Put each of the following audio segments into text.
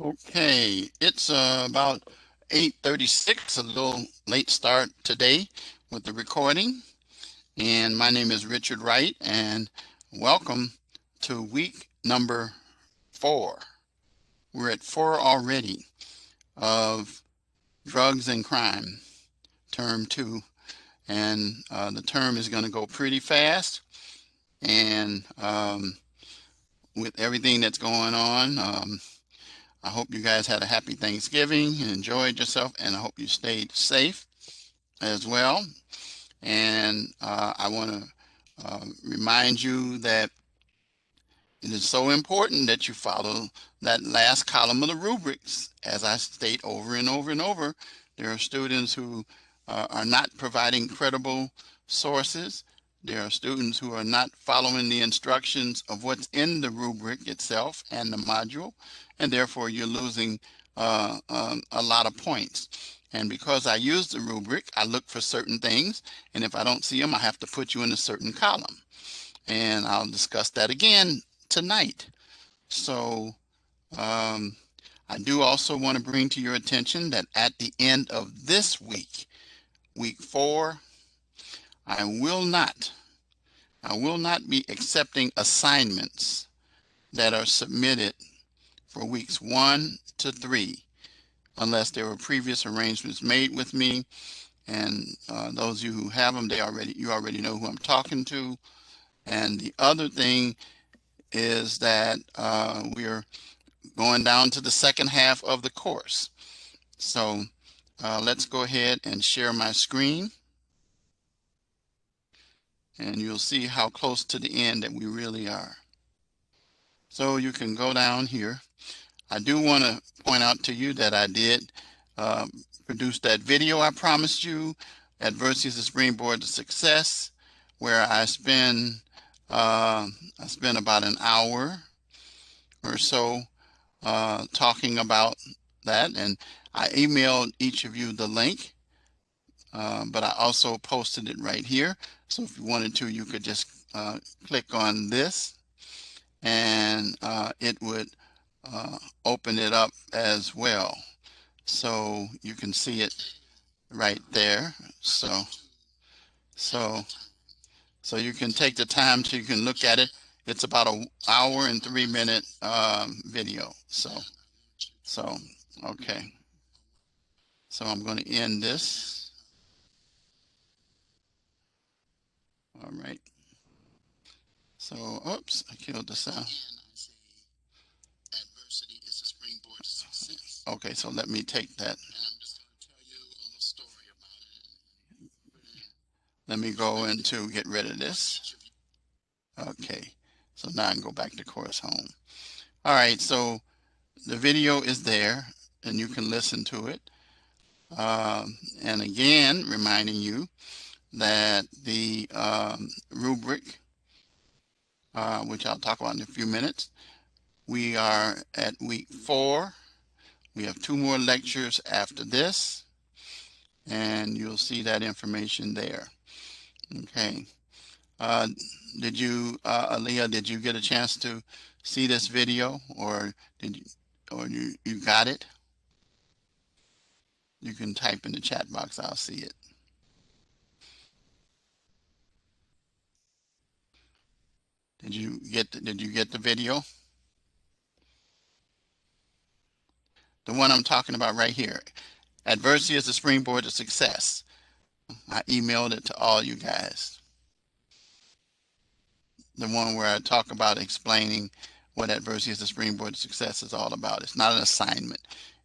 Okay, it's about 8:36, a little late start today with the recording. And my name is Richard Wright, and welcome to week number 4. We're at 4 already of drugs and crime, term 2. And the term is going to go pretty fast. And with everything that's going on, I hope you guys had a happy Thanksgiving and enjoyed yourself, and I hope you stayed safe as well. And I want to remind you that it is so important that you follow that last column of the rubrics. As I state over and over and over, there are students who are not providing credible sources. There are students who are not following the instructions of what's in the rubric itself and the module, and therefore you're losing a lot of points. And because I use the rubric, I look for certain things, and if I don't see them, I have to put you in a certain column. And I'll discuss that again tonight. So um, I do also want to bring to your attention that at the end of this week, week 4, I will not, I will not be accepting assignments that are submitted for weeks 1 to 3 unless there were previous arrangements made with me. And those of you who have them, you already know who I'm talking to. And the other thing is that we're going down to the second half of the course. So let's go ahead and share my screen, and you'll see how close to the end that we really are. So you can go down here. I do want to point out to you that I did produce that video I promised you, Adversity is a Springboard to Success, where I spent about an hour or so talking about that, and I emailed each of you the link, but I also posted it right here. So if you wanted to, you could just click on this, and it would open it up as well. So you can see it right there. So, so you can take the time so you can look at it. It's about an hour and 3 minute video. So, okay. So I'm going to end this. All right. So, oops, I killed the sound. Okay, so let me take that. Let me go into get rid of this. Okay, so now I can go back to course home. All right, so the video is there and you can listen to it. And again, reminding you that the rubric, which I'll talk about in a few minutes, we are at week 4. We have 2 more lectures after this, and you'll see that information there. Okay. Uh, did you, Aaliyah, did you get a chance to see this video, or you got it? You can type in the chat box. I'll see it. Did you get the video? The one I'm talking about right here. Adversity is the springboard to success. I emailed it to all you guys. The one where I talk about explaining what adversity is the springboard to success is all about. It's not an assignment.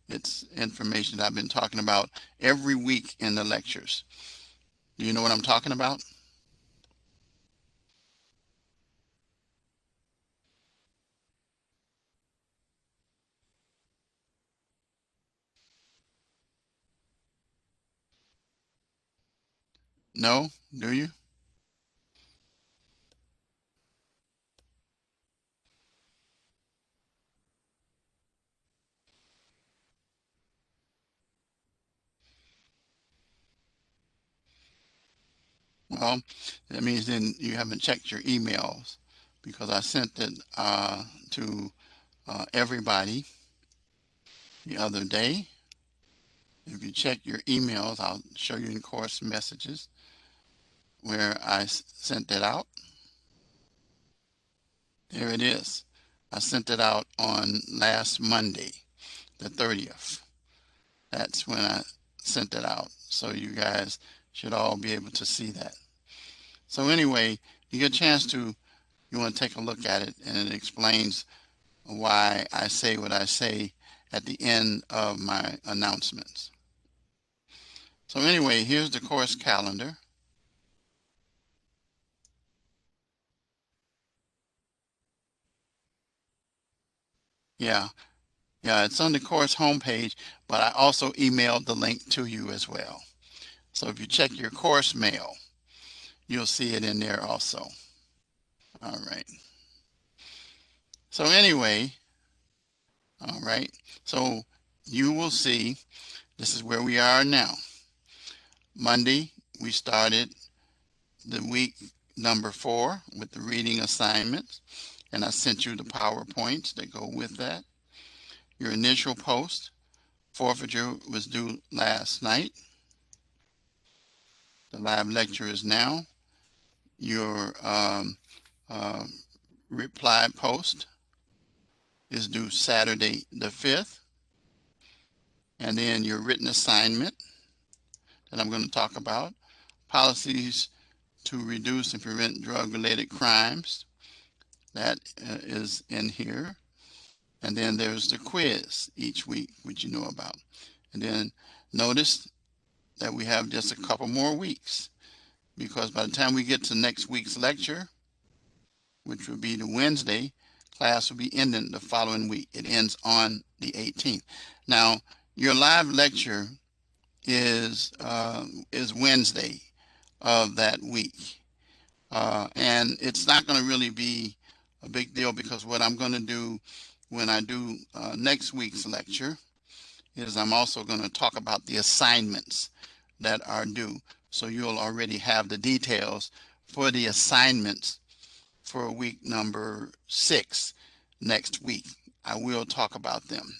It's information that I've been talking about every week in the lectures. Do you know what I'm talking about? No? Do you? Well, that means then you haven't checked your emails, because I sent it to everybody. the other day. If you check your emails, I'll show you in course messages where I sent that out. There it is. I sent it out on last Monday, the 30th. That's when I sent it out. So you guys should all be able to see that. So anyway, you get a chance to, you want to take a look at it, and it explains why I say what I say at the end of my announcements. So anyway, here's the course calendar. Yeah, it's on the course homepage, but I also emailed the link to you as well. So if you check your course mail, you'll see it in there also. All right. So anyway, all right. So you will see, this is where we are now. Monday, we started the week number 4 with the reading assignments, and I sent you the PowerPoints that go with that. Your initial post, forfeiture, was due last night. The live lecture is now. Your reply post is due Saturday the 5th. And then your written assignment that I'm going to talk about, policies to reduce and prevent drug-related crimes, that is in here. And then there's the quiz each week, which you know about. And then notice that we have just a couple more weeks, because by the time we get to next week's lecture, which will be the Wednesday, class will be ending the following week. It ends on the 18th. Now, your live lecture is Wednesday of that week. And it's not going to really be a big deal, because what I'm going to do when I do next week's lecture is I'm also going to talk about the assignments that are due. So you'll already have the details for the assignments for week number 6 next week. I will talk about them.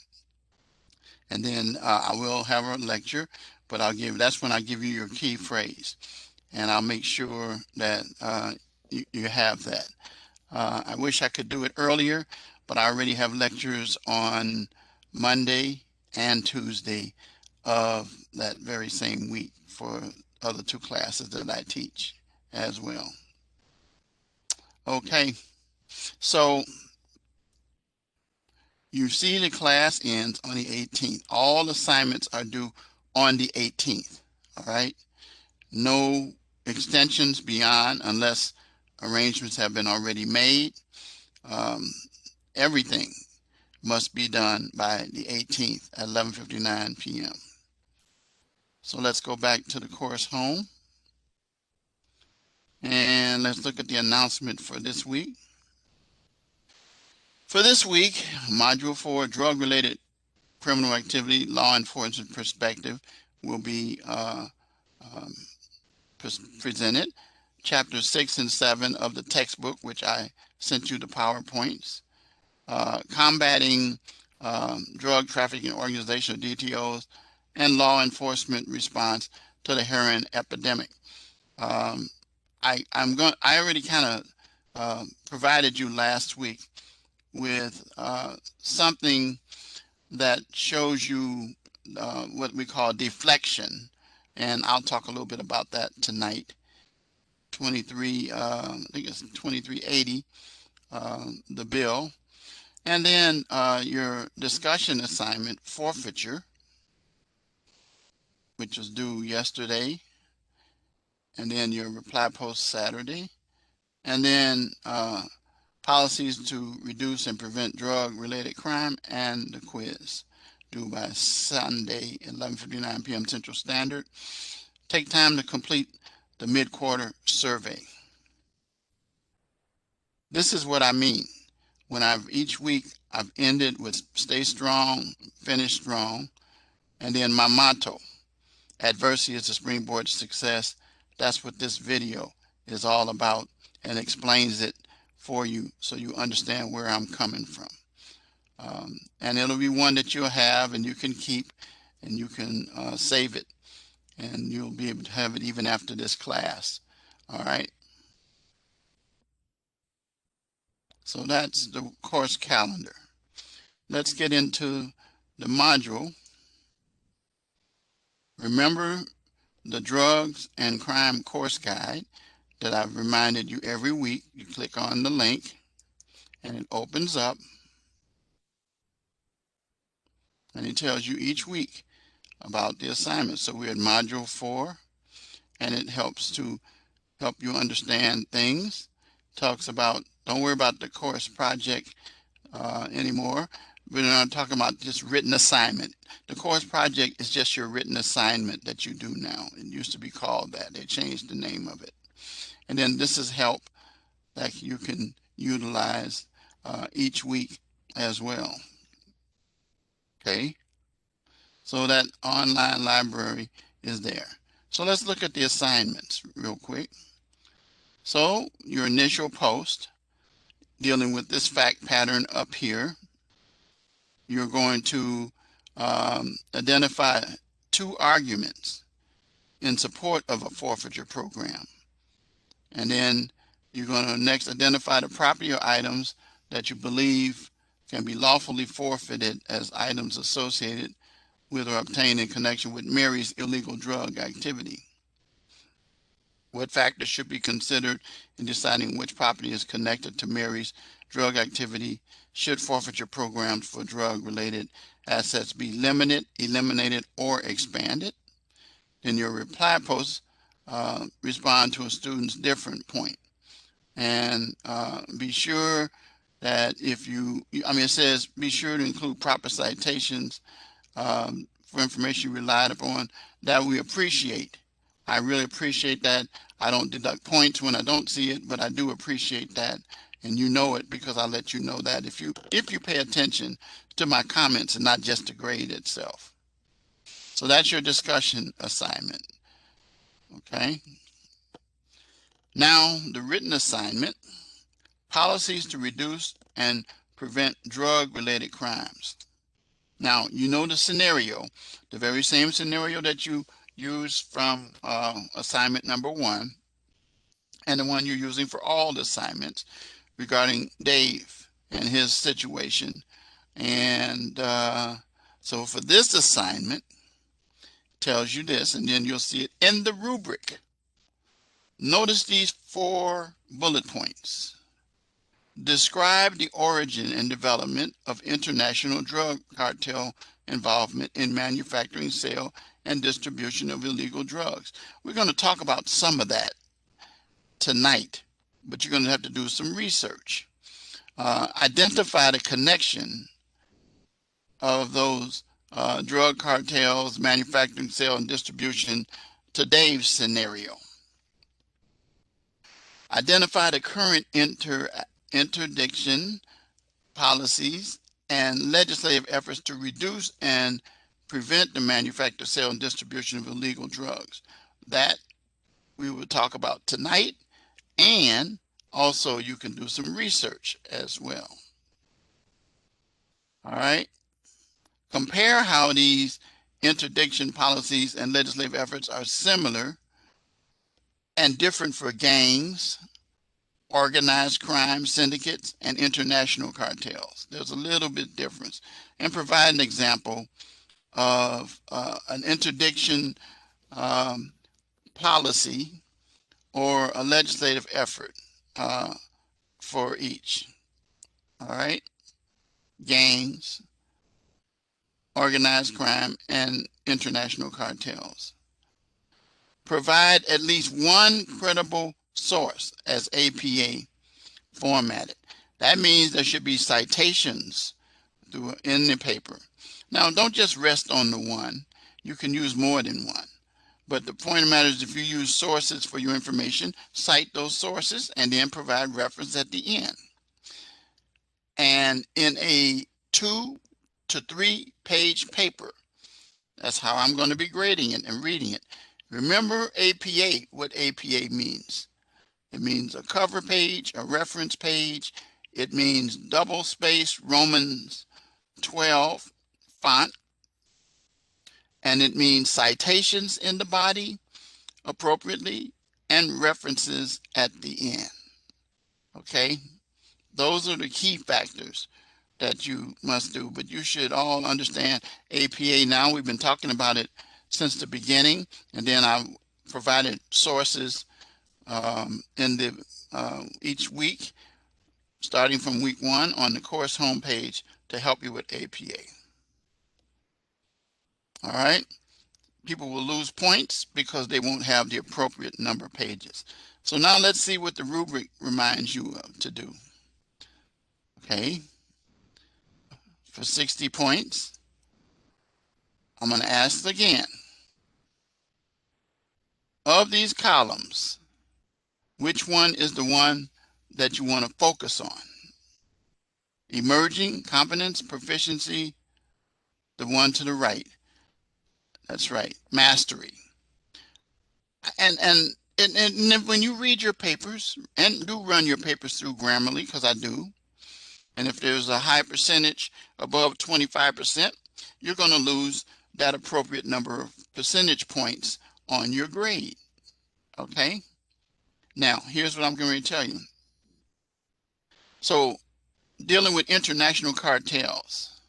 And then I will have a lecture, but that's when I give you your key phrase. And I'll make sure that you have that. I wish I could do it earlier, but I already have lectures on Monday and Tuesday of that very same week for other 2 classes that I teach as well. Okay, so you see the class ends on the 18th. All assignments are due on the 18th, all right? No extensions beyond unless arrangements have been already made. Everything must be done by the 18th at 11:59 p.m. So let's go back to the course home, and let's look at the announcement for this week. For this week, Module 4, Drug-Related Criminal Activity, Law Enforcement Perspective, will be presented. Chapters 6 and 7 of the textbook, which I sent you the PowerPoints. Combating drug trafficking organization, DTOs, and law enforcement response to the heroin epidemic. I already kind of provided you last week with something that shows you what we call deflection, and I'll talk a little bit about that tonight. I think it's 2380, the bill. And then your discussion assignment, forfeiture, which was due yesterday, and then your reply post Saturday, and then policies to reduce and prevent drug-related crime, and the quiz due by Sunday, 11:59 p.m. Central Standard. Take time to complete the mid-quarter survey. This is what I mean when each week I've ended with stay strong, finish strong, and then my motto, adversity is the springboard to success. That's what this video is all about, and explains it for you so you understand where I'm coming from. And it'll be one that you'll have and you can keep and you can save it, and you'll be able to have it even after this class. All right. So that's the course calendar. Let's get into the module. Remember the drugs and crime course guide that I've reminded you every week. You click on the link and it opens up and it tells you each week about the assignment. So we're at module 4, and it helps you understand things. Talks about, don't worry about the course project anymore. We're not talking about just written assignment. The course project is just your written assignment that you do now. It used to be called that. They changed the name of it. And then this is help that you can utilize each week as well. Okay, so that online library is there. So let's look at the assignments real quick. So your initial post dealing with this fact pattern up here, you're going to identify 2 arguments in support of a forfeiture program. And then you're going to next identify the property or items that you believe can be lawfully forfeited as items associated with or obtained in connection with Mary's illegal drug activity. What factors should be considered in deciding which property is connected to Mary's drug activity? Should forfeiture programs for drug-related assets be limited, eliminated, or expanded? Then your reply posts respond to a student's different point. And be sure that it says be sure to include proper citations for information relied upon. That we appreciate. I really appreciate that. I don't deduct points when I don't see it, but I do appreciate that. And you know it because I let you know that if you pay attention to my comments and not just the grade itself. So that's your discussion assignment. Okay. Now the written assignment, policies to reduce and prevent drug-related crimes. Now, you know the scenario, the very same scenario that you used from assignment number 1 and the one you're using for all the assignments regarding Dave and his situation. And so for this assignment, tells you this, and then you'll see it in the rubric. Notice these 4 bullet points. Describe the origin and development of international drug cartel involvement in manufacturing, sale, and distribution of illegal drugs. We're going to talk about some of that tonight, but you're going to have to do some research. Identify the connection of those drug cartels, manufacturing, sale, and distribution to Dave's scenario. Identify the current interdiction policies and legislative efforts to reduce and prevent the manufacture, sale, and distribution of illegal drugs. That we will talk about tonight, and also you can do some research as well. All right. Compare how these interdiction policies and legislative efforts are similar and different for gangs, organized crime syndicates, and international cartels. There's a little bit difference. And provide an example of an interdiction policy or a legislative effort for each. All right. Gangs, organized crime, and international cartels. Provide at least one credible source as APA formatted. That means there should be citations in the paper. Now, don't just rest on the one. You can use more than one. But the point of the matter is, if you use sources for your information, cite those sources and then provide reference at the end. And in a 2 to 3 page paper, that's how I'm going to be grading it and reading it. Remember APA, what APA means. It means a cover page, a reference page. It means double space Romans 12 font, and it means citations in the body appropriately and references at the end. Okay, those are the key factors that you must do, but you should all understand APA now. We've been talking about it since the beginning, and then I've provided sources in the each week, starting from week 1 on the course homepage to help you with APA. All right, people will lose points because they won't have the appropriate number of pages. So now let's see what the rubric reminds you of to do. Okay, for 60 points, I'm going to ask again, of these columns, which one is the one that you want to focus on? Emerging, competence, proficiency, the one to the right. That's right, mastery. And when you read your papers, and do run your papers through Grammarly, because I do, and if there's a high percentage above 25%, you're going to lose that appropriate number of percentage points on your grade. Okay? Now, here's what I'm going to tell you. So, dealing with international cartels.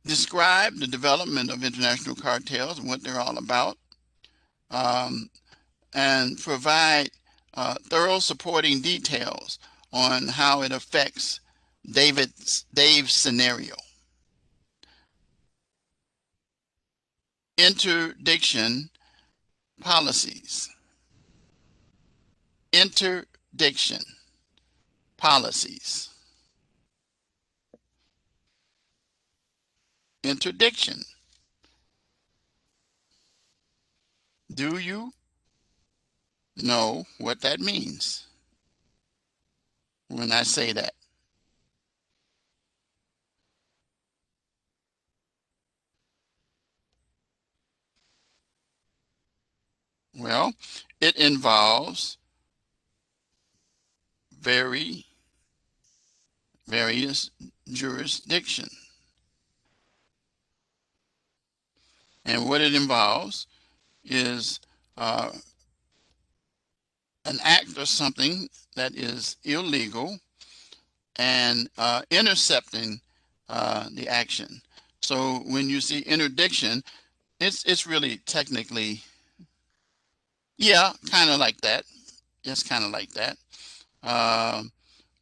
Describe the development of international cartels and what they're all about, and provide thorough supporting details on how it affects Dave's scenario. Interdiction policies. Interdiction policies. Interdiction. Do you know what that means when I say that? Well, it involves various jurisdiction. And what it involves is an act or something that is illegal and intercepting the action. So when you see interdiction, it's really technically, yeah, kind of like that. It's kind of like that,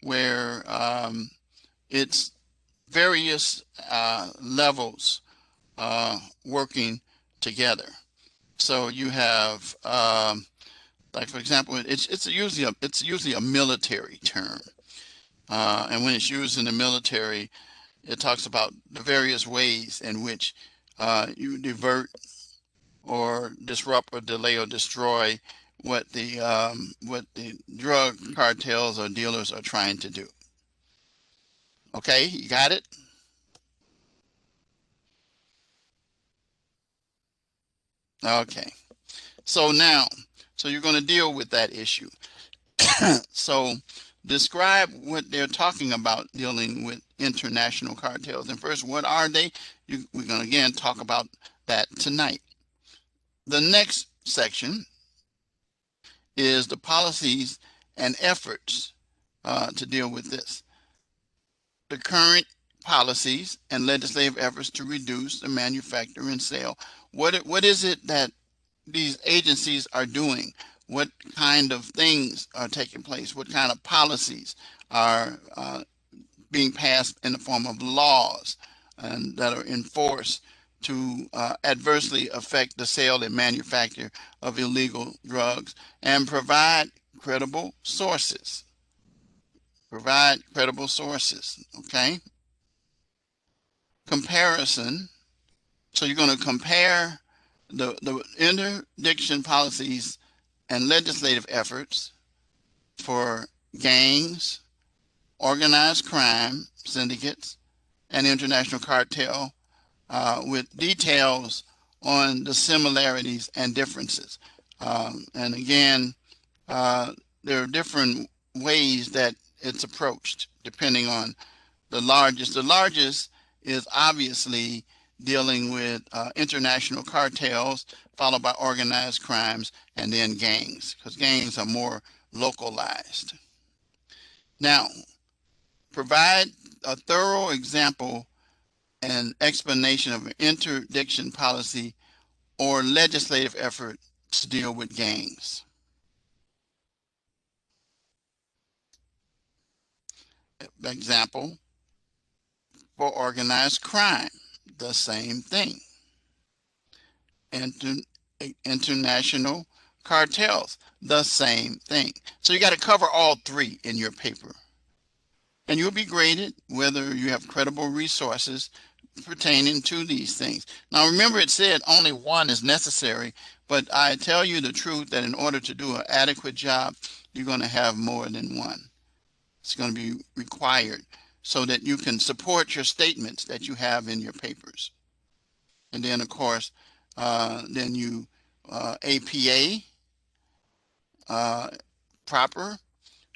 where it's various levels working together. So you have, like for example, it's usually a military term, and when it's used in the military, it talks about the various ways in which you divert or disrupt or delay or destroy what the drug cartels or dealers are trying to do. Okay, you got it? Okay. So now, so you're going to deal with that issue. So describe what they're talking about dealing with international cartels. And first, what are they? We're going to again talk about that tonight. The next section is the policies and efforts to deal with this. The current policies and legislative efforts to reduce the manufacture and sale. What is it that these agencies are doing? What kind of things are taking place? What kind of policies are being passed in the form of laws and that are enforced to adversely affect the sale and manufacture of illegal drugs, and provide credible sources. Provide credible sources, okay? Comparison. So you're going to compare the interdiction policies and legislative efforts for gangs, organized crime syndicates, and international cartel with details on the similarities and differences. And again, there are different ways that it's approached depending on the largest. The largest is obviously dealing with international cartels, followed by organized crimes, and then gangs, because gangs are more localized. Now, provide a thorough example and explanation of an interdiction policy or legislative effort to deal with gangs. Example, for organized crime, the same thing. Inter international cartels, the same thing. So you got to cover all three in your paper. And you'll be graded whether you have credible resources pertaining to these things. Now remember, it said only one is necessary, but I tell you the truth that in order to do an adequate job, you're going to have more than one. It's going to be required so that you can support your statements that you have in your papers. And then, of course, then you APA proper,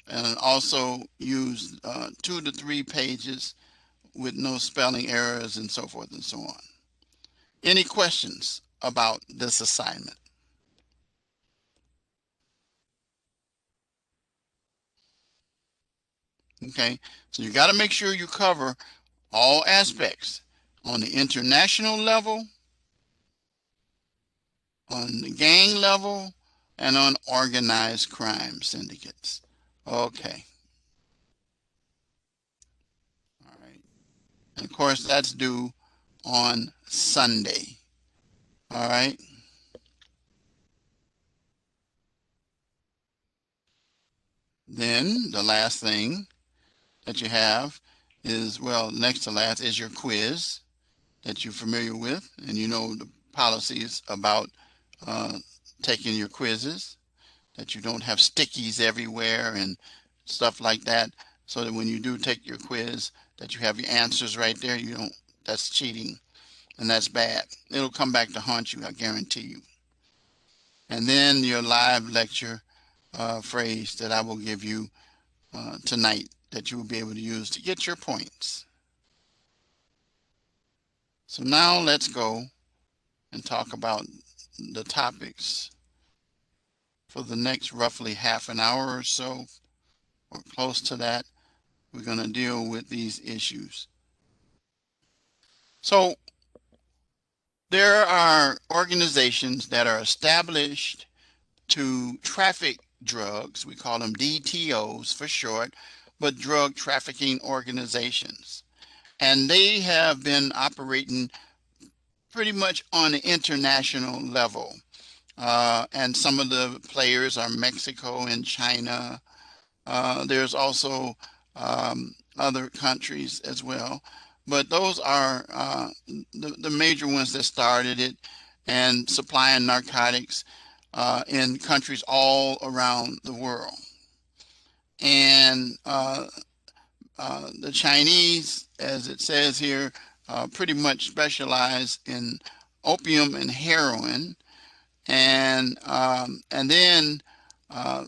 and also use 2 to 3 pages with no spelling errors and so forth and so on. Any questions about this assignment? Okay, so you got to make sure you cover all aspects on the international level, on the gang level, and on organized crime syndicates. Okay, all right. And of course, that's due on Sunday. All right. Then the last thing that you have is, well, next to last is your quiz that you're familiar with, and you know the policies about uh, taking your quizzes, that you don't have stickies everywhere and stuff like that, so that when you do take your quiz, that you have your answers right there. You don't, that's cheating, and that's bad. It'll come back to haunt you, I guarantee you. And then your live lecture phrase that I will give you tonight that you will be able to use to get your points. So now let's go and talk about the topics for the next roughly half an hour or so, or close to that. We're going to deal with these issues. So there are organizations that are established to traffic drugs. We call them DTOs for short, but drug trafficking organizations. And they have been operating pretty much on an international level. And some of the players are Mexico and China. There's also other countries as well. But those are the major ones that started it and supplying narcotics in countries all around the world. And the Chinese, as it says here, pretty much specialize in opium and heroin. And then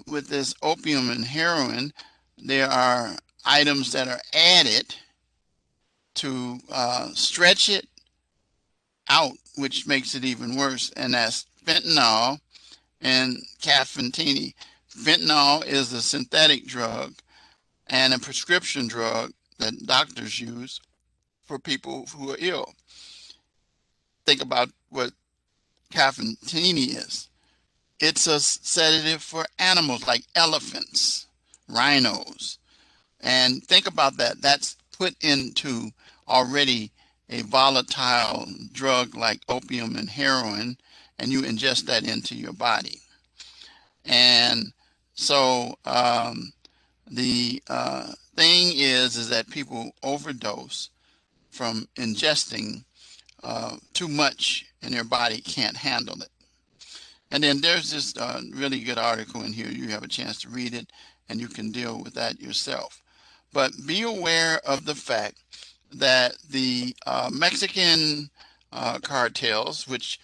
with this opium and heroin, there are items that are added to stretch it out, which makes it even worse, and that's fentanyl and caffeine. Fentanyl is a synthetic drug and a prescription drug that doctors use for people who are ill. Think about what caffeine is. It's a sedative for animals like elephants, rhinos. And think about that. That's put into already a volatile drug like opium and heroin, and you ingest that into your body. And so the thing is that people overdose from ingesting too much, and their body can't handle it. And then there's this really good article in here. You have a chance to read it, and you can deal with that yourself. But be aware of the fact that the Mexican cartels, which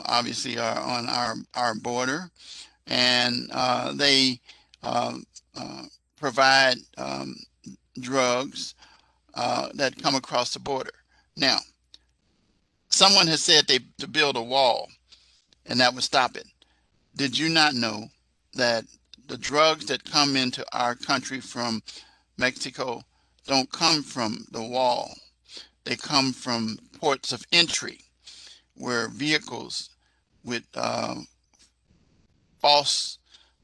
obviously are on our border, and they uh, provide drugs that come across the border. Now, someone has said to build a wall and that would stop it. Did you not know that the drugs that come into our country from Mexico don't come from the wall? They come from ports of entry where vehicles with false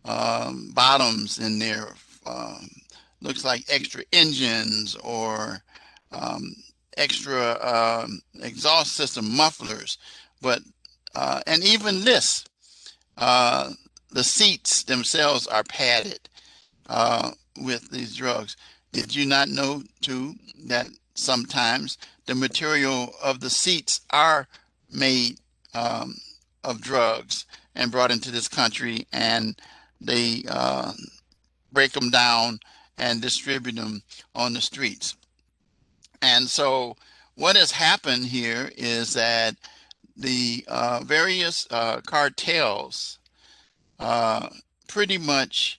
bottoms in there, um, looks like extra engines or um, extra exhaust system mufflers, but and even this, uh, the seats themselves are padded with these drugs. Did you not know too that sometimes the material of the seats are made um, of drugs and brought into this country, and they break them down and distribute them on the streets? And so what has happened here is that the various cartels uh, pretty much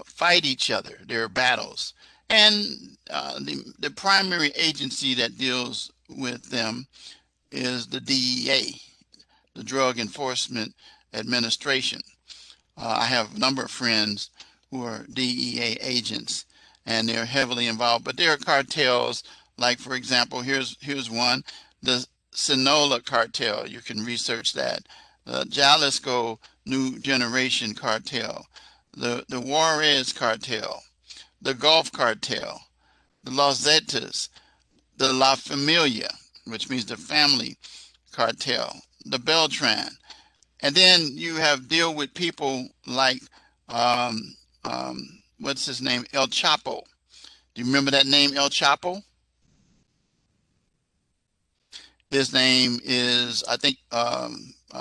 fight each other. There are battles. And the primary agency that deals with them is the DEA, the Drug Enforcement Administration. I have a number of friends who are DEA agents, and they're heavily involved. But there are cartels, like for example, here's one, the Sinaloa cartel. You can research that. The Jalisco New Generation cartel, the Juarez cartel, the Gulf cartel, the Los Zetas, the La Familia, which means the family cartel, the Beltran, and then you have deal with people like what's his name, El Chapo. Do you remember that name, El Chapo? His name is, I think,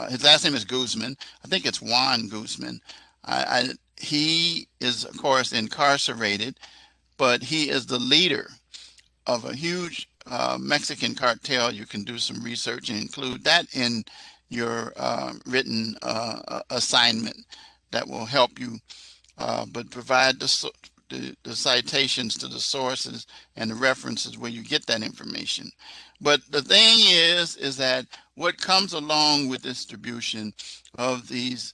his last name is Guzman. I think it's Juan Guzman. He is, of course, incarcerated, but he is the leader of a huge Mexican cartel. You can do some research and include that in your written assignment. That will help you, but provide the citations to the sources and the references where you get that information. But the thing is that what comes along with distribution of these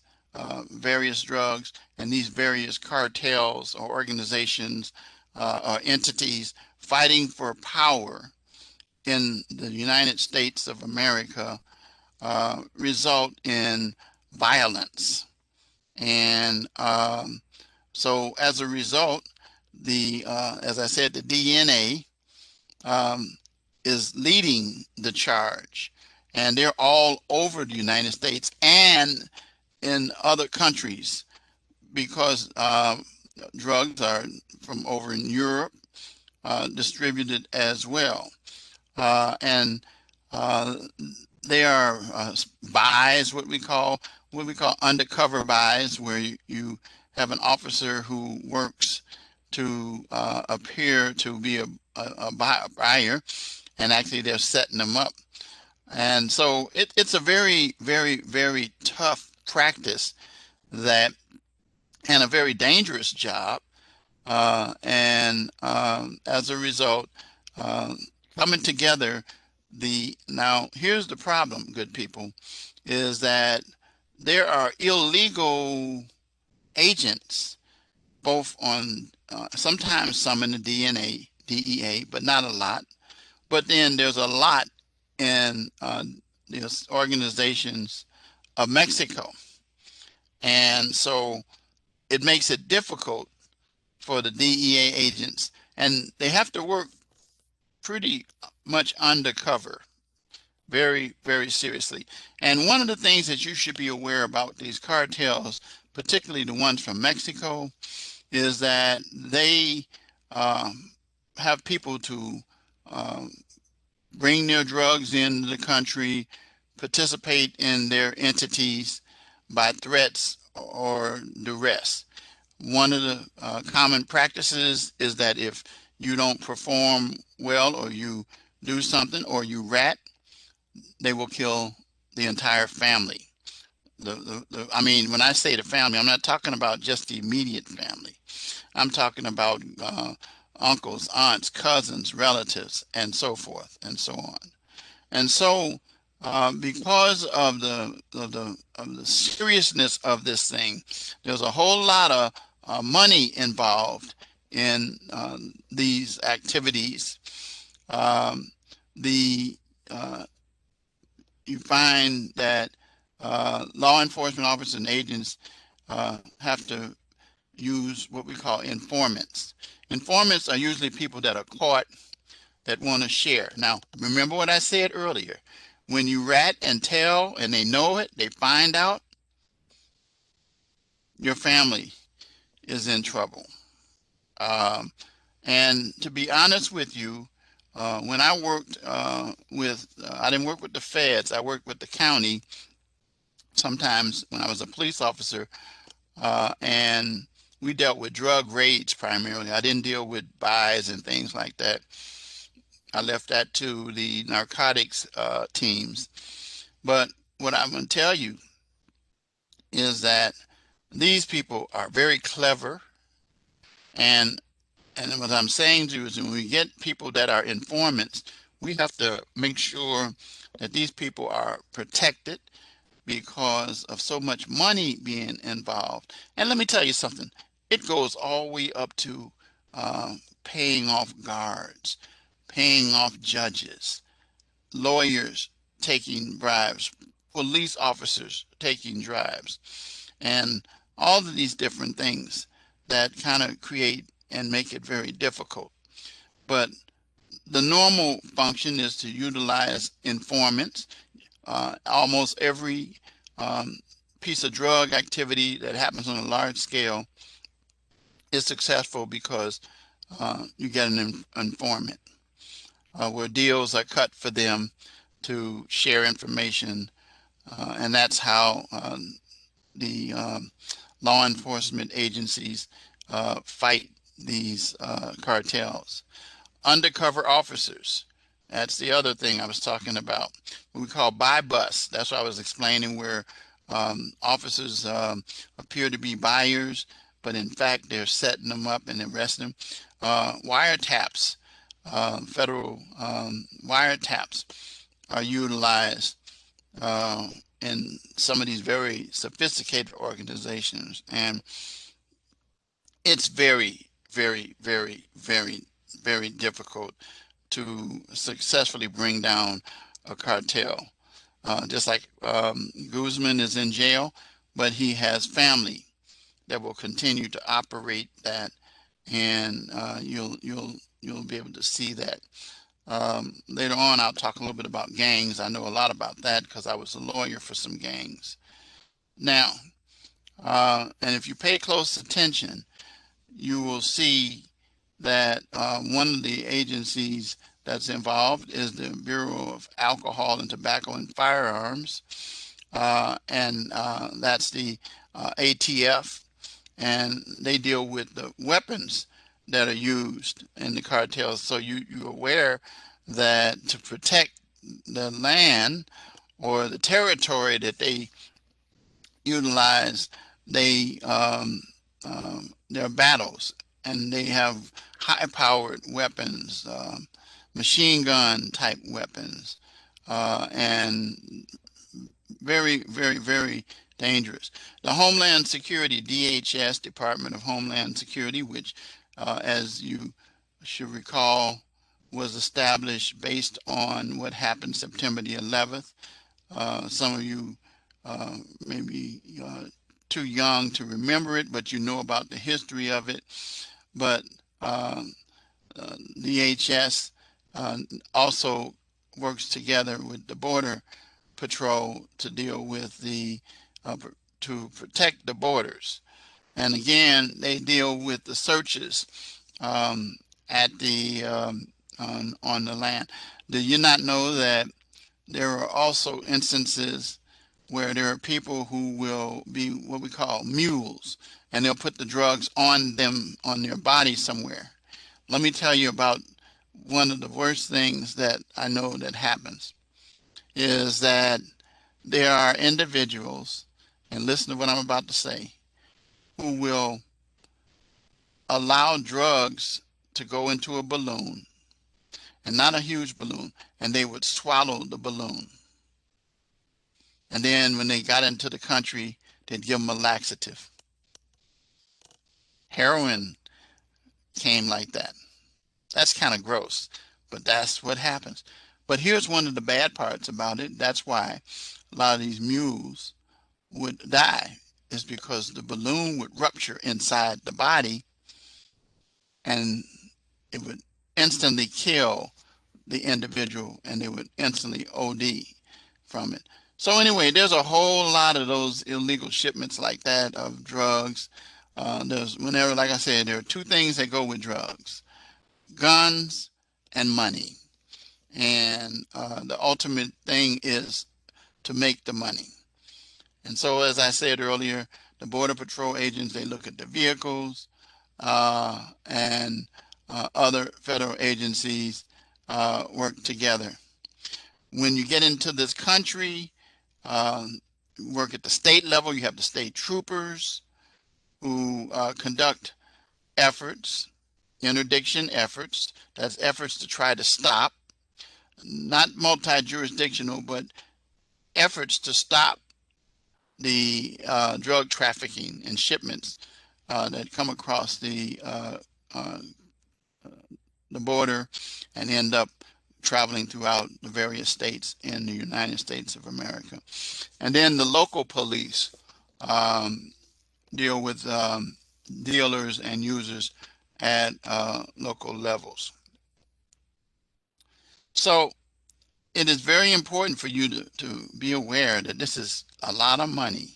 various drugs and these various cartels or organizations or entities fighting for power in the United States of America result in violence. And so as a result, as I said, the DNA is leading the charge, and they're all over the United States and in other countries because drugs are from over in Europe distributed as well. And they are buys, what we call undercover buys, where you have an officer who works to appear to be a buyer, and actually they're setting them up. And so it's a very, very, very tough practice that, and a very dangerous job. And as a result, uh, coming together, now here's the problem, good people, is that there are illegal agents, both on sometimes some in the DEA, but not a lot. But then there's a lot in these organizations of Mexico. And so it makes it difficult for the DEA agents, and they have to work pretty much undercover, very, very seriously. And one of the things that you should be aware about these cartels, particularly the ones from Mexico, is that they have people to um, bring their drugs into the country, participate in their entities by threats or duress. One of the common practices is that if you don't perform well, or you do something, or you rat, they will kill the entire family. I mean, when I say the family, I'm not talking about just the immediate family. I'm talking about uncles, aunts, cousins, relatives, and so forth and so on. And so, because of the seriousness of this thing, there's a whole lot of money involved in these activities. Um, the You find that law enforcement officers and agents have to use what we call informants. Informants are usually people that are caught that want to share. Now, remember what I said earlier. When you rat and tell and they know it, they find out, your family is in trouble. Um, and to be honest with you, when I worked I didn't work with the feds, I worked with the county sometimes when I was a police officer, and we dealt with drug raids primarily. I didn't deal with buys and things like that. I left that to the narcotics teams. But what I'm going to tell you is that these people are very clever, and what I'm saying to you is when we get people that are informants, we have to make sure that these people are protected because of so much money being involved. And let me tell you something, it goes all the way up to paying off guards, paying off judges, lawyers taking bribes, police officers taking bribes, and all of these different things that kind of create and make it very difficult. But the normal function is to utilize informants. Almost every um, piece of drug activity that happens on a large scale is successful because you get an informant where deals are cut for them to share information, and that's how the law enforcement agencies fight these cartels. Undercover officers. That's the other thing I was talking about. What we call buy bust. That's what I was explaining, where officers appear to be buyers, but in fact they're setting them up and arresting them. Wiretaps, federal wiretaps are utilized uh, in some of these very sophisticated organizations, and it's very, very, very, very, very difficult to successfully bring down a cartel. Just like Guzman is in jail, but he has family that will continue to operate that, and you'll be able to see that. Later on, I'll talk a little bit about gangs. I know a lot about that because I was a lawyer for some gangs. Now, and if you pay close attention, you will see that one of the agencies that's involved is the Bureau of Alcohol and Tobacco and Firearms, and that's the ATF, and they deal with the weapons that are used in the cartels. So you're aware that to protect the land or the territory that they utilize, they their battles, and they have high-powered weapons, machine gun type weapons, and very, very, very dangerous. The Homeland Security, DHS, Department of Homeland Security, which, as you should recall, was established based on what happened September the 11th. Some of you may be too young to remember it, but you know about the history of it. But DHS also works together with the Border Patrol to deal with to protect the borders. And again, they deal with the searches um, at on the land. Do you not know that there are also instances where there are people who will be what we call mules, and they'll put the drugs on them on their body somewhere? Let me tell you about one of the worst things that I know that happens is that there are individuals, and listen to what I'm about to say, who will allow drugs to go into a balloon, and not a huge balloon, and they would swallow the balloon. And then when they got into the country, they'd give them a laxative. Heroin came like that. That's kind of gross, but that's what happens. But here's one of the bad parts about it. That's why a lot of these mules would die, is because the balloon would rupture inside the body and it would instantly kill the individual, and they would instantly OD from it. So anyway, there's a whole lot of those illegal shipments like that of drugs. There's whenever, like I said, there are two things that go with drugs: guns and money. And the ultimate thing is to make the money. And so, as I said earlier, the Border Patrol agents, they look at the vehicles, and other federal agencies work together. When you get into this country, work at the state level, you have the state troopers who conduct efforts, interdiction efforts. That's efforts to try to stop, not multi-jurisdictional, but efforts to stop the drug trafficking and shipments that come across uh, the border and end up traveling throughout the various states in the United States of America. And then the local police um, deal with dealers and users at local levels. So it is very important for you to be aware that this is a lot of money.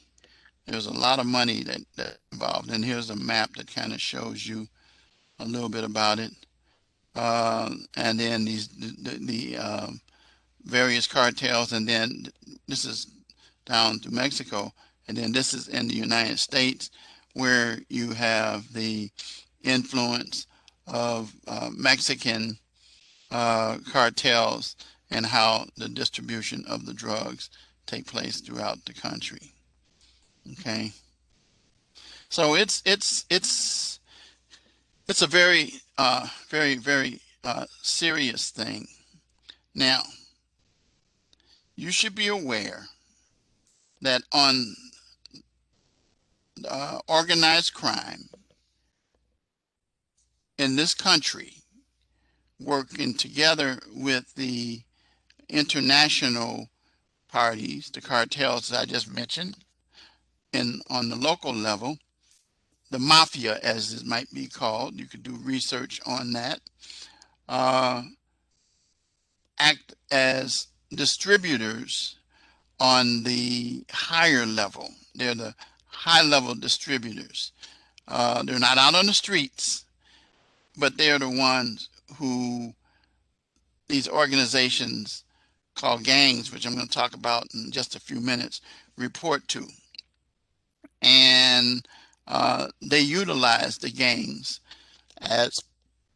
There's a lot of money that's involved. And here's a map that kind of shows you a little bit about it. And then the various cartels, and then this is down to Mexico, and then this is in the United States, where you have the influence of Mexican cartels and how the distribution of the drugs take place throughout the country. Okay, so it's a very very serious thing. Now, you should be aware that on organized crime in this country, working together with the international parties, the cartels that I just mentioned, and on the local level, the mafia, as it might be called, you could do research on that, uh, act as distributors on the higher level. They're the high level distributors. They're not out on the streets, but they're the ones who these organizations called gangs, which I'm going to talk about in just a few minutes, report to. And they utilize the gangs as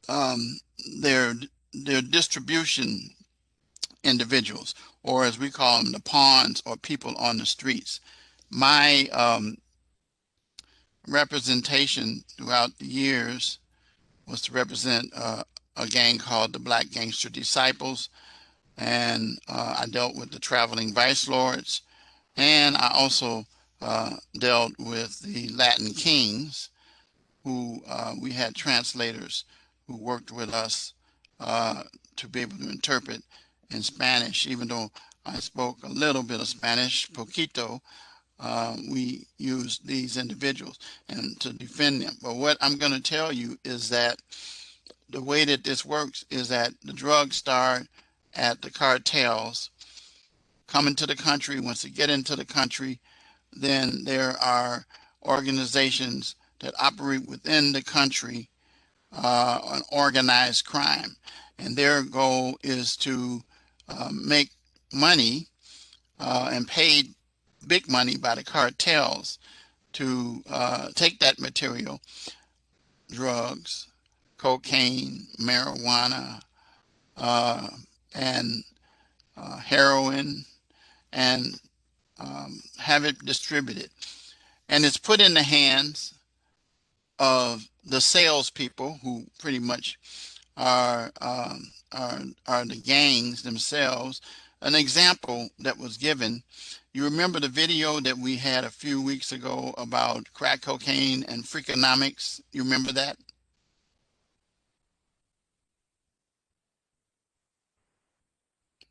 um, their distribution individuals, or as we call them, the pawns or people on the streets. My representation throughout the years was to represent a gang called the Black Gangster Disciples, and I dealt with the traveling vice lords, and I also dealt with the Latin Kings, who we had translators who worked with us to be able to interpret in Spanish. Even though I spoke a little bit of Spanish, poquito, we used these individuals and to defend them. But what I'm going to tell you is that the way that this works is that the drugs start at the cartels, come into the country. Once they get into the country, then there are organizations that operate within the country on organized crime. And their goal is to make money and paid big money by the cartels to take that material, drugs, cocaine, marijuana, uh, and heroin, and have it distributed. And it's put in the hands of the salespeople who pretty much are, are the gangs themselves. An example that was given, you remember the video that we had a few weeks ago about crack cocaine and Freakonomics? You remember that?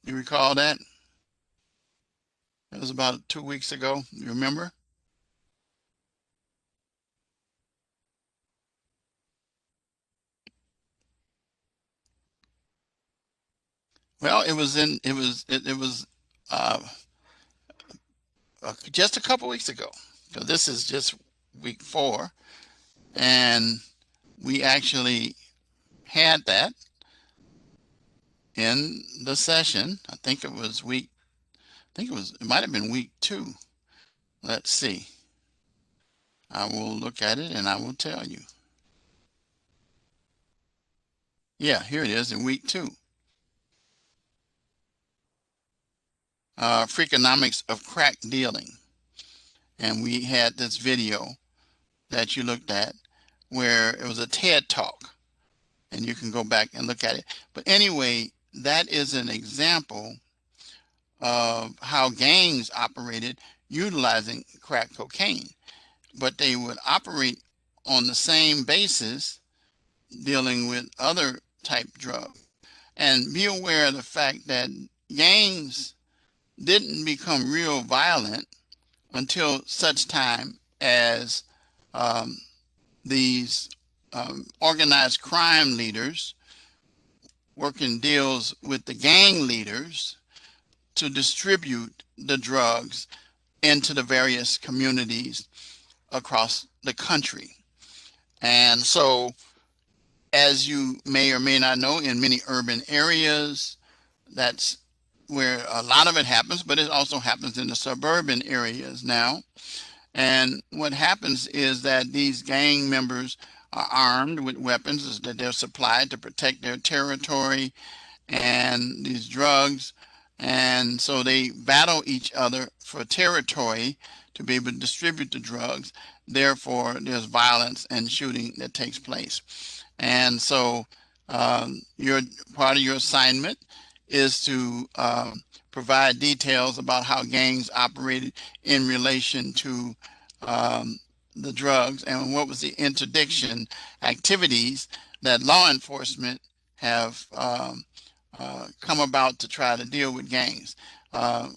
You recall that? It was about 2 weeks ago. You remember? Well, it was uh, just a couple weeks ago. So this is just week 4, and we actually had that in the session. It might have been week 2. Let's see. I will look at it and I will tell you. Yeah, here it is in week 2. Freakonomics of crack dealing. And we had this video that you looked at where it was a TED talk, and you can go back and look at it. But anyway, that is an example of how gangs operated utilizing crack cocaine, but they would operate on the same basis dealing with other type drugs. And be aware of the fact that gangs didn't become real violent until such time as um, these organized crime leaders working deals with the gang leaders to distribute the drugs into the various communities across the country. And so, as you may or may not know, in many urban areas, that's where a lot of it happens, but it also happens in the suburban areas now. And what happens is that these gang members are armed with weapons that they're supplied to protect their territory and these drugs. And so they battle each other for territory to be able to distribute the drugs. Therefore, there's violence and shooting that takes place. And so your part of your assignment is to provide details about how gangs operated in relation to um, the drugs and what was the interdiction activities that law enforcement have come about to try to deal with gangs. Uh,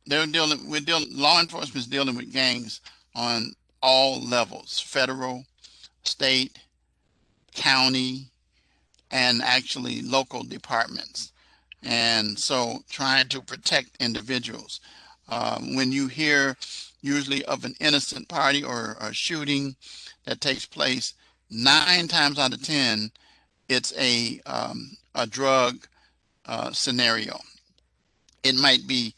law enforcement is dealing with gangs on all levels: federal, state, county, and actually local departments. And so trying to protect individuals. When you hear usually of an innocent party or a shooting that takes place, 9 times out of 10, it's a drug scenario. It might be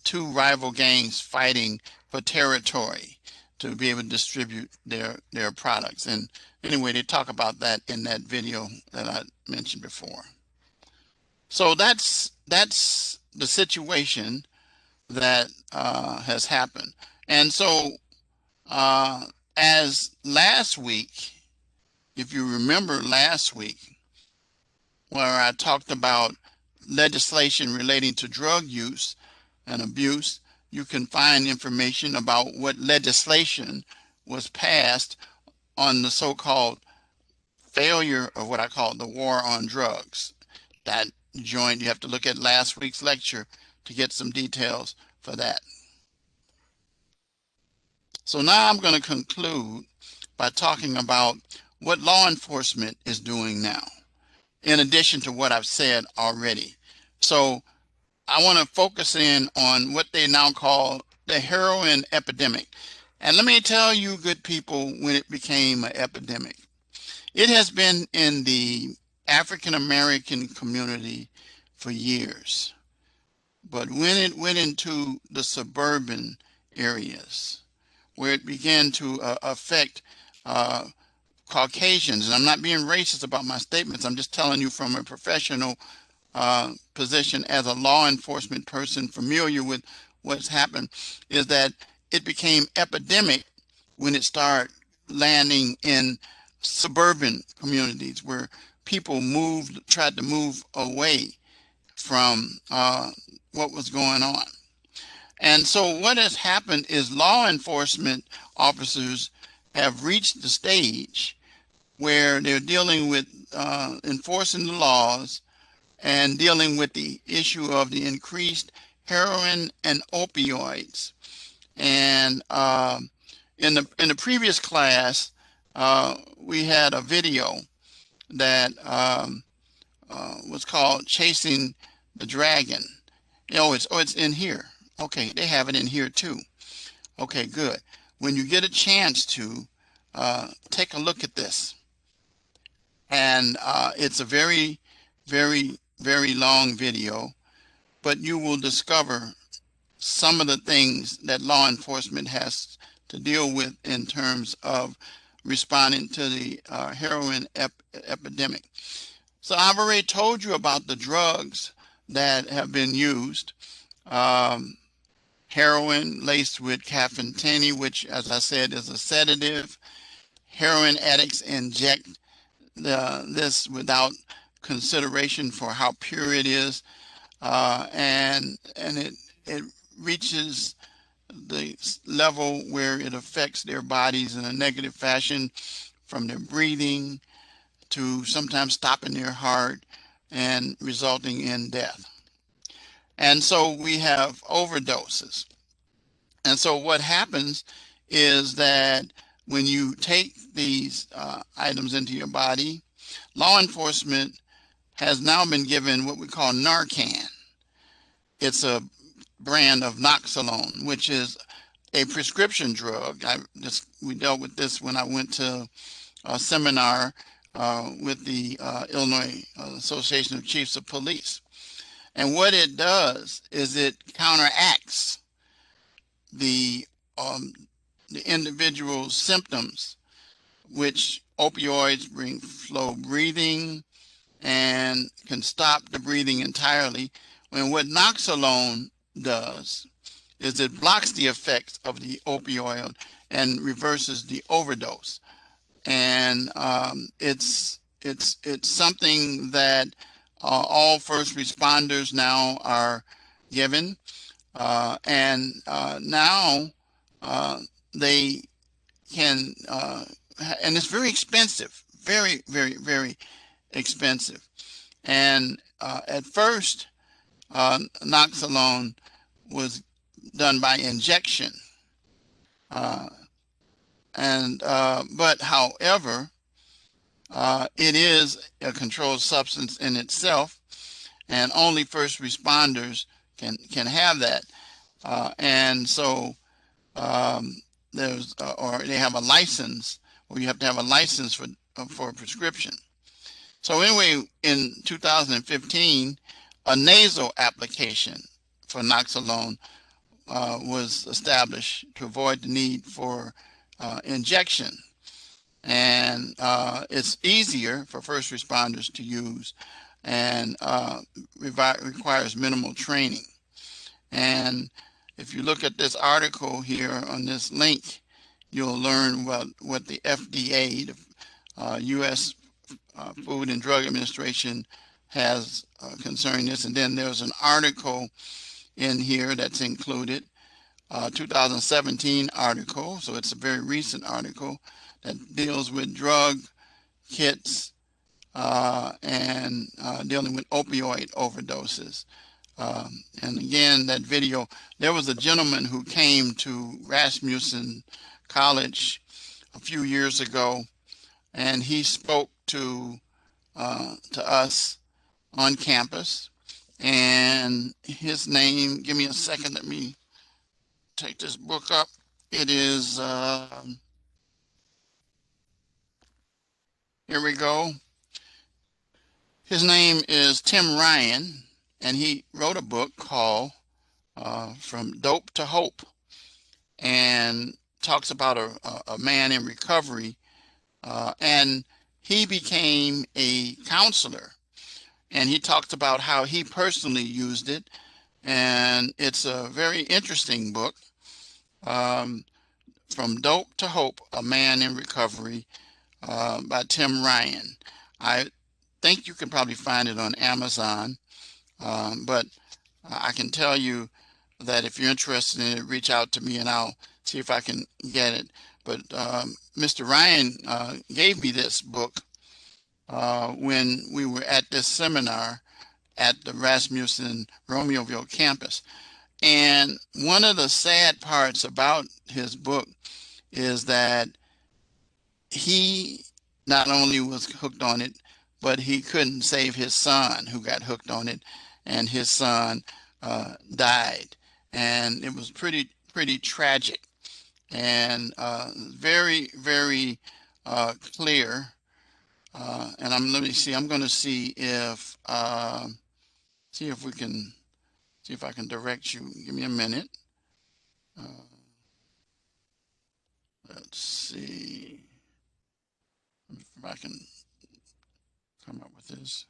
two rival gangs fighting for territory to be able to distribute their products. And anyway, they talk about that in that video that I mentioned before. So that's the situation that has happened. And so as last week, if you remember last week, where I talked about legislation relating to drug use and abuse, you can find information about what legislation was passed on the so-called failure of what I call the war on drugs. That joint, you have to look at last week's lecture to get some details for that. So now I'm going to conclude by talking about what law enforcement is doing now, in addition to what I've said already. So I want to focus in on what they now call the heroin epidemic. And let me tell you, good people, when it became an epidemic. It has been in the African American community for years. But when it went into the suburban areas, where it began to affect uh, Caucasians, and I'm not being racist about my statements, I'm just telling you from a professional position as a law enforcement person familiar with what's happened, is that it became epidemic when it started landing in suburban communities where people tried to move away from what was going on. And so what has happened is law enforcement officers have reached the stage where they're dealing with enforcing the laws and dealing with the issue of the increased heroin and opioids. And in the previous class, we had a video that was called "Chasing the Dragon." It's in here. Okay, they have it in here too. Okay, good. When you get a chance to take a look at this, and it's a very, very, very long video, but you will discover some of the things that law enforcement has to deal with in terms of responding to the heroin epidemic. So I've already told you about the drugs that have been used. Um, Heroin laced with caffeine, which, as I said, is a sedative. Heroin addicts inject this without consideration for how pure it is, and it reaches the level where it affects their bodies in a negative fashion, from their breathing to sometimes stopping their heart and resulting in death. And so we have overdoses. And so what happens is that when you take these items into your body, law enforcement has now been given what we call Narcan. It's a brand of Noxolone, which is a prescription drug. We dealt with this when I went to a seminar with the Illinois Association of Chiefs of Police. And what it does is it counteracts the um, the individual's symptoms, which opioids bring slow breathing and can stop the breathing entirely. When what Noxolone does is it blocks the effects of the opioid and reverses the overdose. And it's something that all first responders now are given, and now they can, and it's very expensive, very, very, very expensive. And at first, Noxolone was done by injection, uh, but however, it is a controlled substance in itself, and only first responders can have that. And so or they have a license, or you have to have a license for a prescription. So anyway, in 2015, a nasal application for Noxolone was established to avoid the need for injection. And it's easier for first responders to use, and requires minimal training. And if you look at this article here on this link, you'll learn what the FDA, the U.S. Food and Drug Administration, has concerning this. And then there's an article in here that's included, 2017 article, so it's a very recent article that deals with drug kits and dealing with opioid overdoses. And again, that video, there was a gentleman who came to Rasmussen College a few years ago, and he spoke to us on campus. And his name, give me a second, let me take this book up. It is, here we go. His name is Tim Ryan, and he wrote a book called From Dope to Hope, and talks about a man in recovery, and he became a counselor, and he talked about how he personally used it, and it's a very interesting book. From Dope to Hope, A Man in Recovery by Tim Ryan. I think you can probably find it on Amazon, but I can tell you that if you're interested in it, reach out to me and I'll see if I can get it. But Mr. Ryan gave me this book when we were at this seminar at the Rasmussen Romeoville campus. And one of the sad parts about his book is that he not only was hooked on it, but he couldn't save his son who got hooked on it, and his son died. And it was pretty tragic and very clear. And let me see. I'm going to see if we can see if I can direct you. Give me a minute. Uh, let's see if I can come up with this.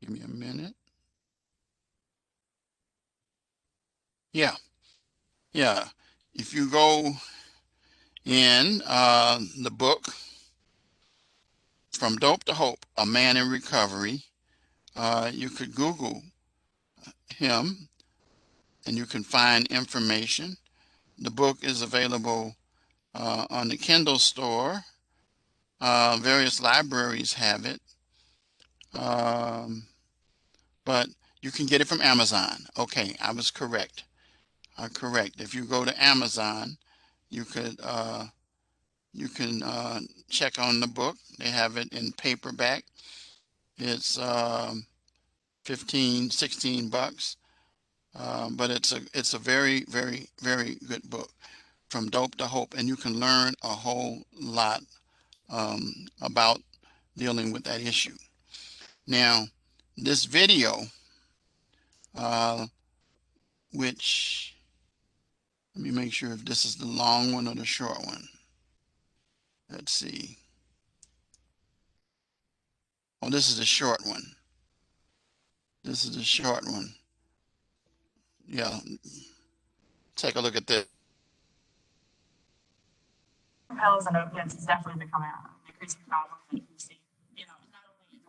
Give me a minute. Yeah, yeah. If you go in the book From Dope to Hope, A Man in Recovery, you could Google him and you can find information. The book is available on the Kindle store. Various libraries have it, um, but you can get it from Amazon. Okay, I was correct. Correct. If you go to Amazon, you could you can check on the book. They have it in paperback. It's 15, 16 bucks. But it's a very good book, From Dope to Hope, and you can learn a whole lot about dealing with that issue. Now, this video, uh, which let me make sure if this is the long one or the short one. Let's see. Oh, this is the short one. This is the short one. Yeah, take a look at this. Pills and opiates is definitely becoming an increasing problem that we see, not only in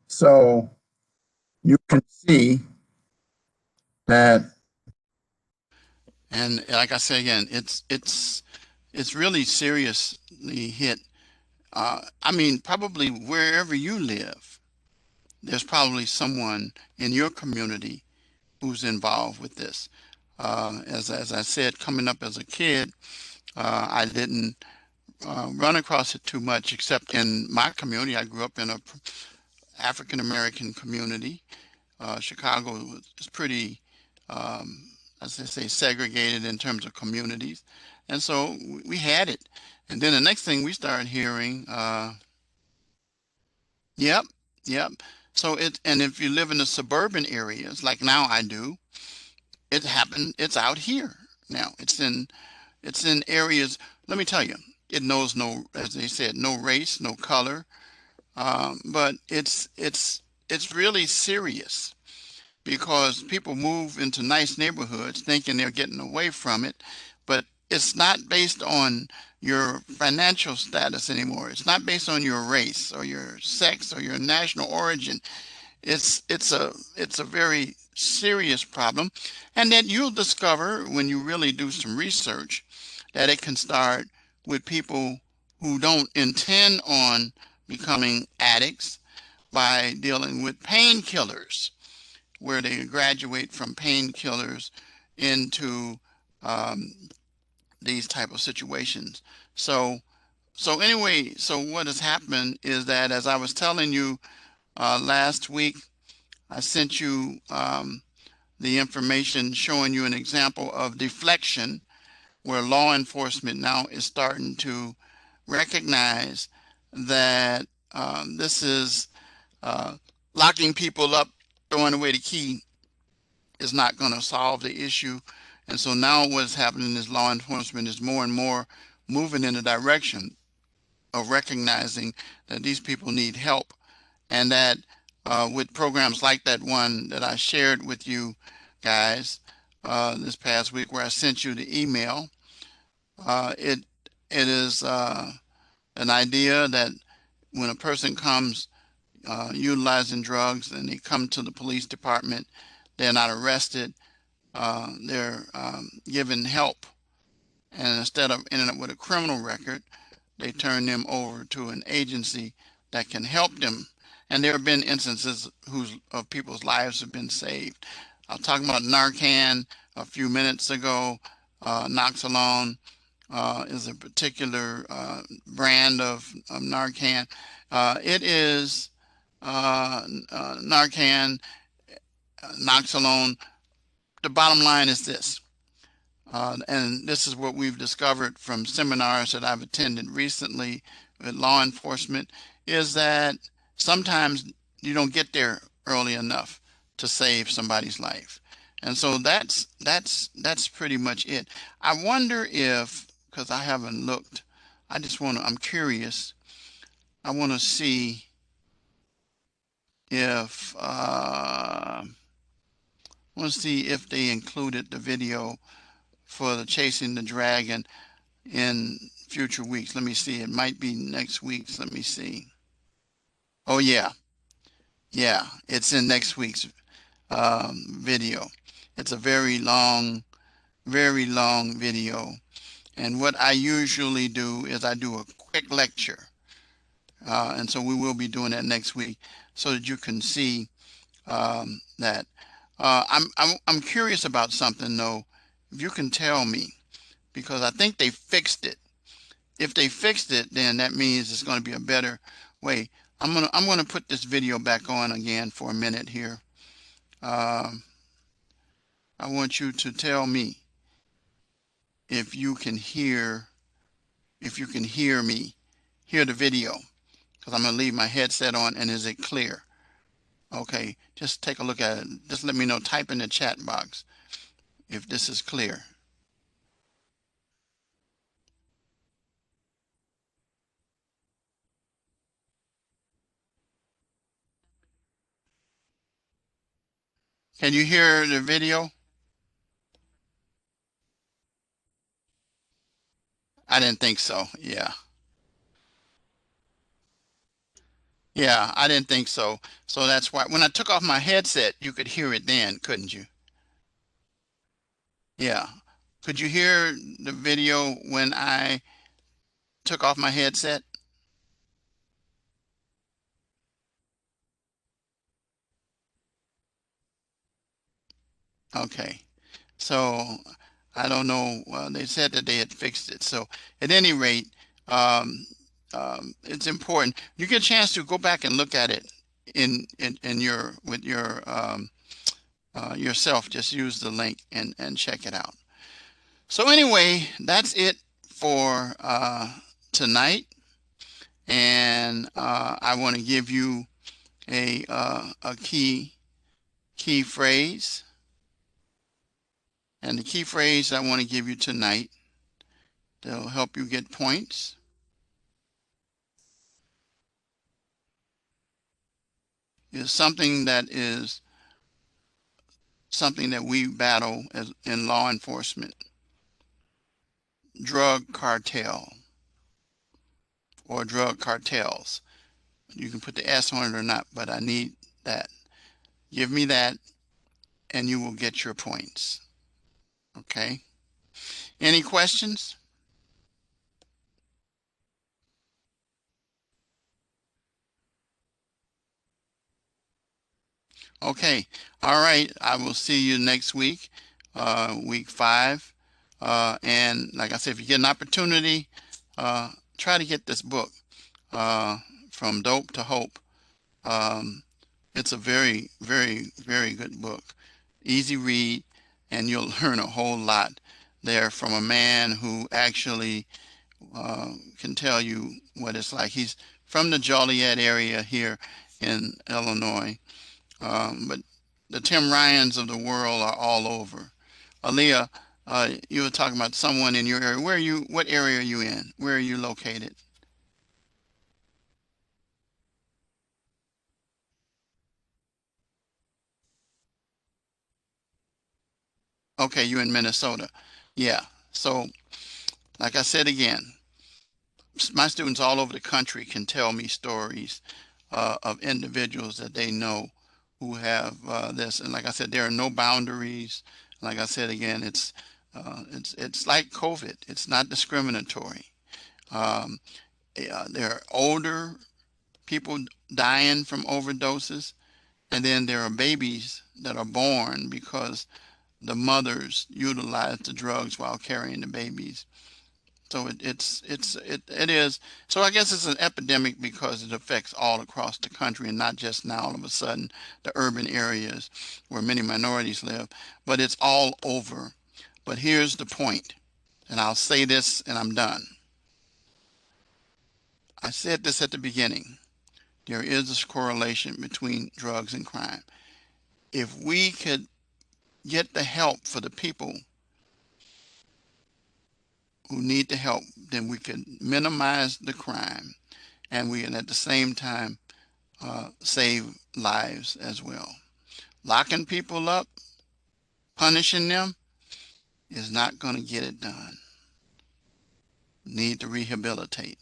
So you can see that, and like I say again, it's really seriously hit. I mean, probably wherever you live, there's probably someone in your community who's involved with this. As I said, coming up as a kid, I didn't run across it too much, except in my community. I grew up in a African American community. Chicago is pretty, um, as they say, segregated in terms of communities, and so we had it. And then the next thing we started hearing, yep, yep. So it, and if you live in the suburban areas, like now I do, it happened. It's out here now. It's in areas. Let me tell you, it knows no, as they said, no race, no color. But it's really serious because people move into nice neighborhoods thinking they're getting away from it, but it's not based on your financial status anymore. It's not based on your race or your sex or your national origin. It's a very serious problem, and that you'll discover when you really do some research that it can start with people who don't intend on becoming addicts by dealing with painkillers, where they graduate from painkillers into um, these type of situations. So so anyway, so what has happened is that, as I was telling you last week, I sent you the information showing you an example of deflection, where law enforcement now is starting to recognize that this is uh, locking people up, throwing away the key is not going to solve the issue. And so now what's happening is law enforcement is more and more moving in the direction of recognizing that these people need help, and that with programs like that one that I shared with you guys this past week, where I sent you the email, it is an idea that when a person comes utilizing drugs and they come to the police department, they're not arrested, they're given help, and instead of ending up with a criminal record, they turn them over to an agency that can help them. And there have been instances of people's lives have been saved. I was talking about Narcan a few minutes ago. Noxalone is a particular brand of Narcan. It is Narcan, Noxalone. The bottom line is this, and this is what we've discovered from seminars that I've attended recently with law enforcement, is that sometimes you don't get there early enough to save somebody's life. And so that's pretty much it. I wonder if, because I haven't looked, I'm curious. I want to see if they included the video for the Chasing the Dragon in future weeks. Let me see. It might be next week's. Let me see. Oh yeah, yeah. It's in next week's video. It's a very long video. And what I usually do is I do a quick lecture, and so we will be doing that next week, so that you can see that. I'm curious about something though. If you can tell me, because I think they fixed it. If they fixed it, then that means it's going to be a better way. I'm gonna put this video back on again for a minute here. Um, I want you to tell me if you can hear me, hear the video, because I'm gonna leave my headset on, and is it clear? Okay, just take a look at it. Just let me know. Type in the chat box if this is clear. Can you hear the video? I didn't think so. Yeah. Yeah, I didn't think so. So that's why when I took off my headset, you could hear it then, couldn't you? Yeah. Could you hear the video when I took off my headset? Okay. So I don't know. They said that they had fixed it. So at any rate, um, it's important. You get a chance to go back and look at it in your with your yourself. Just use the link and check it out. So anyway, that's it for tonight, and I want to give you a key phrase, and the key phrase I want to give you tonight that'll help you get points is something that we battle as in law enforcement: drug cartel or drug cartels. You can put the S on it or not, but I need that. Give me that, and you will get your points. Okay. Any questions? Okay. All right. I will see you next week, week 5. And like I said, if you get an opportunity, uh, try to get this book, uh, From Dope to Hope. Um, it's a very, very, very good book. Easy read, and you'll learn a whole lot there from a man who actually can tell you what it's like. He's from the Joliet area here in Illinois, but the Tim Ryans of the world are all over. Aaliyah, you were talking about someone in your area. Where are you? What area are you in? Where are you located? Okay, you're in Minnesota. Yeah. So, like I said again, my students all over the country can tell me stories of individuals that they know who have this. And like I said, there are no boundaries. Like I said again, it's like COVID. It's not discriminatory. Um, there are older people dying from overdoses, and then there are babies that are born because the mothers utilize the drugs while carrying the babies. So it is. So I guess it's an epidemic because it affects all across the country and not just now all of a sudden the urban areas where many minorities live, but it's all over. But here's the point, and I'll say this and I'm done. I said this at the beginning. There is this correlation between drugs and crime. If we could get the help for the people who need the help, then we could minimize the crime, and we can at the same time save lives as well. Locking people up, punishing them is not going to get it done. Need to rehabilitate.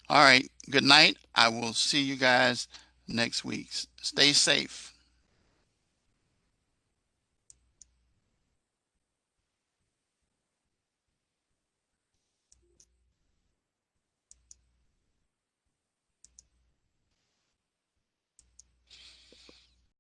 All right. Good night. I will see you guys next week. Stay safe.